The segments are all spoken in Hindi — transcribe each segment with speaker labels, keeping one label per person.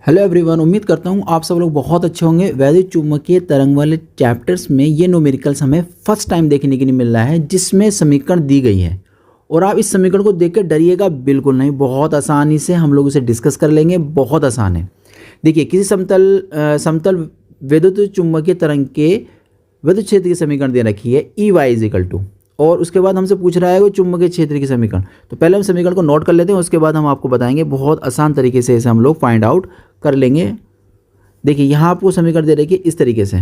Speaker 1: हेलो एवरीवन, उम्मीद करता हूँ आप सब लोग बहुत अच्छे होंगे। वैद्युत चुम्बकीय तरंग वाले चैप्टर्स में ये न्यूमेरिकल्स हमें फर्स्ट टाइम देखने के लिए मिल रहा है, जिसमें समीकरण दी गई है और आप इस समीकरण को देख कर डरिएगा बिल्कुल नहीं। बहुत आसानी से हम लोग इसे डिस्कस कर लेंगे, बहुत आसान है। देखिए, किसी समतल वैद्युत चुम्बकीय तरंग के विद्युत क्षेत्र की समीकरण दे रखी है EY और उसके बाद हमसे पूछ रहा है वो चुंबकीय क्षेत्र की समीकरण। तो पहले हम समीकरण को नोट कर लेते हैं, उसके बाद हम आपको बताएंगे। बहुत आसान तरीके से इसे हम लोग फाइंड आउट कर लेंगे। देखिए, यहाँ आपको समीकरण दे रखी है इस तरीके से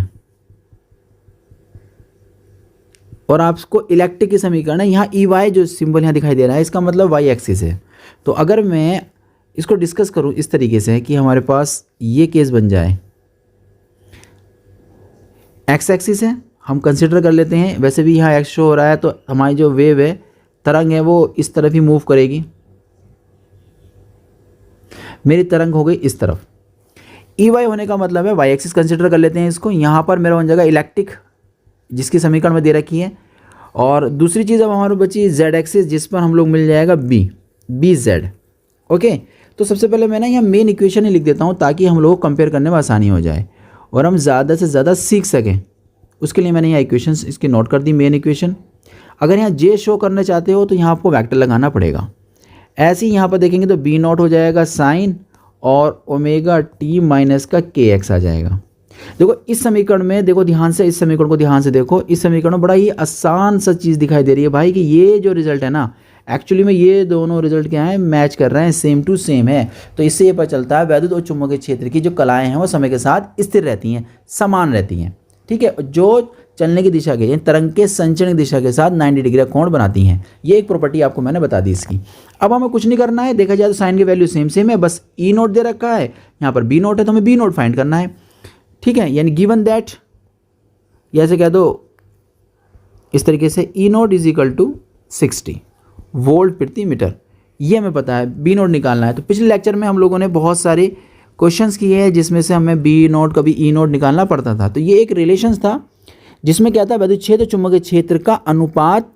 Speaker 1: और आपको इलेक्ट्रिक की समीकरण है। यहाँ EY जो सिंबल यहाँ दिखाई दे रहा है, इसका मतलब वाई एक्सिस है। तो अगर मैं इसको डिस्कस करूँ इस तरीके से कि हमारे पास ये केस बन जाए, एक्स एक्सिस है, हम कंसिडर कर लेते हैं। वैसे भी यहाँ एक्स शो हो रहा है, तो हमारी जो वेव है, तरंग है, वो इस तरफ ही मूव करेगी। मेरी तरंग हो गई इस तरफ। EY होने का मतलब है वाई एक्सिस कंसिडर कर लेते हैं इसको। यहाँ पर मेरा बन जाएगा इलेक्ट्रिक, जिसकी समीकरण में दे रखी है। और दूसरी चीज़ अब हमारे बची जेड एक्सिस, जिस पर हम लोग मिल जाएगा बी जेड। ओके, तो सबसे पहले मैं ना यहाँ मेन इक्वेशन ही लिख देता हूँ ताकि हम लोग को कंपेयर करने में आसानी हो जाए और हम ज़्यादा से ज़्यादा सीख सकें। उसके लिए मैंने यहाँ इक्वेशंस इसकी नोट कर दी, मेन इक्वेशन। अगर यहाँ जे शो करना चाहते हो तो यहाँ आपको वेक्टर लगाना पड़ेगा। ऐसे ही यहाँ पर देखेंगे तो बी नॉट हो जाएगा साइन और ओमेगा टी माइनस का के एक्स आ जाएगा। देखो इस समीकरण में, देखो ध्यान से, इस समीकरण को ध्यान से देखो। इस समीकरण में बड़ा ही आसान सा चीज़ दिखाई दे रही है भाई कि ये जो रिजल्ट है ना, एक्चुअली में ये दोनों रिजल्ट क्या है, मैच कर रहे हैं, सेम टू सेम है। तो इससे ये पता चलता है वैद्युत और चुंबकीय क्षेत्र की जो कलाएँ हैं वो समय के साथ स्थिर रहती हैं, समान रहती हैं। ठीक है, जो चलने की दिशा के, तरंग के संचरण दिशा के साथ 90 डिग्री का कोण बनाती हैं। ये एक प्रॉपर्टी आपको मैंने बता दी इसकी। अब हमें कुछ नहीं करना है, देखा जाए तो साइन की वैल्यू सेम सेम है, बस ई नोट दे रखा है, यहाँ पर बी नोट है, तो हमें बी नोट फाइंड करना है। ठीक है, यानी गिवन दैट, ऐसे कह दो इस तरीके से, E naught is equal to 60 volt प्रति मीटर। ये हमें पता है, बी नोट निकालना है। तो पिछले लेक्चर में हम लोगों ने बहुत सारे क्वेश्चंस किए हैं जिसमें से हमें बी नोट कभी ई नोट निकालना पड़ता था। तो ये एक रिलेशंस था जिसमें क्या था, वैद्युत क्षेत्र चुंबकीय क्षेत्र का अनुपात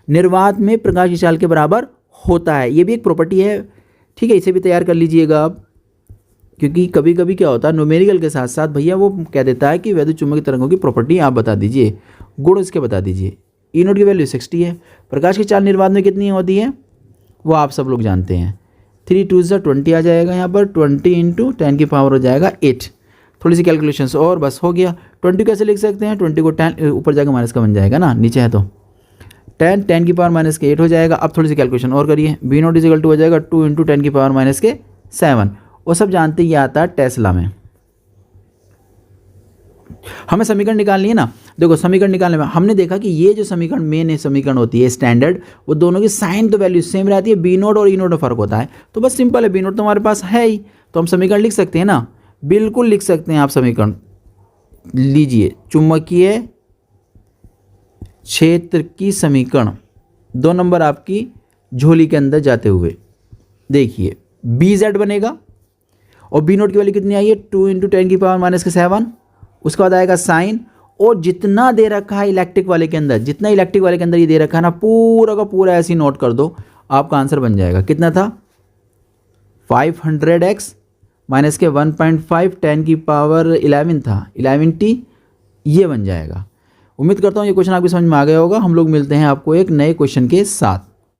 Speaker 1: निर्वात में प्रकाश की चाल के बराबर होता है। ये भी एक प्रॉपर्टी है। ठीक है, इसे भी तैयार कर लीजिएगा आप, क्योंकि कभी कभी क्या होता है न्यूमेरिकल के साथ साथ भैया वो कह देता है कि वैद्युत चुंबकीय तरंगों की प्रॉपर्टी आप बता दीजिए, गुण इसके बता दीजिए। ई नोट की वैल्यू 60 है। प्रकाश की चाल निर्वात में कितनी होती है वो आप सब लोग जानते हैं, 3 2 20 आ जाएगा। यहाँ पर 20 × 10 की पावर हो जाएगा 8। थोड़ी सी कैलकुलेशंस और बस हो गया। 20 कैसे लिख सकते हैं, 20 को 10 ऊपर जाकर माइनस का बन जाएगा ना, नीचे है तो 10 की पावर माइनस के 8 हो जाएगा। अब थोड़ी सी कैलकुलेशन और करिए, बी नोट इजिकल टू हो जाएगा 2 × 10 की पावर माइनस के 7। वो सब जानते ही आता है टेस्ला में। हमें समीकरण निकालनी है ना। देखो समीकरण निकालने में हमने देखा कि ये जो समीकरण मेन समीकरण होती है स्टैंडर्ड, वो दोनों की साइन तो वैल्यू सेम रहती है, बी नोट और ई नोट में फर्क होता है। तो बस सिंपल है, बी नोट तो हमारे पास है ही, तो हम समीकरण लिख सकते हैं ना, बिल्कुल लिख सकते हैं आप। समीकरण लीजिए, चुंबकीय क्षेत्र की समीकरण 2 नंबर आपकी झोली के अंदर जाते हुए देखिए, बी जेड बनेगा और बी नोट की वैल्यू कितनी आई है, 2 × 10 की पावर माइनस के 7। उसके बाद आएगा साइन, और जितना दे रखा है इलेक्ट्रिक वाले के अंदर, जितना इलेक्ट्रिक वाले के अंदर ये दे रखा है ना, पूरा का पूरा ऐसे ही नोट कर दो, आपका आंसर बन जाएगा। कितना था, 500x माइनस के 1.5 10 की पावर 11 था, 11t, ये बन जाएगा। उम्मीद करता हूँ ये क्वेश्चन आपकी समझ में आ गया होगा। हम लोग मिलते हैं आपको एक नए क्वेश्चन के साथ।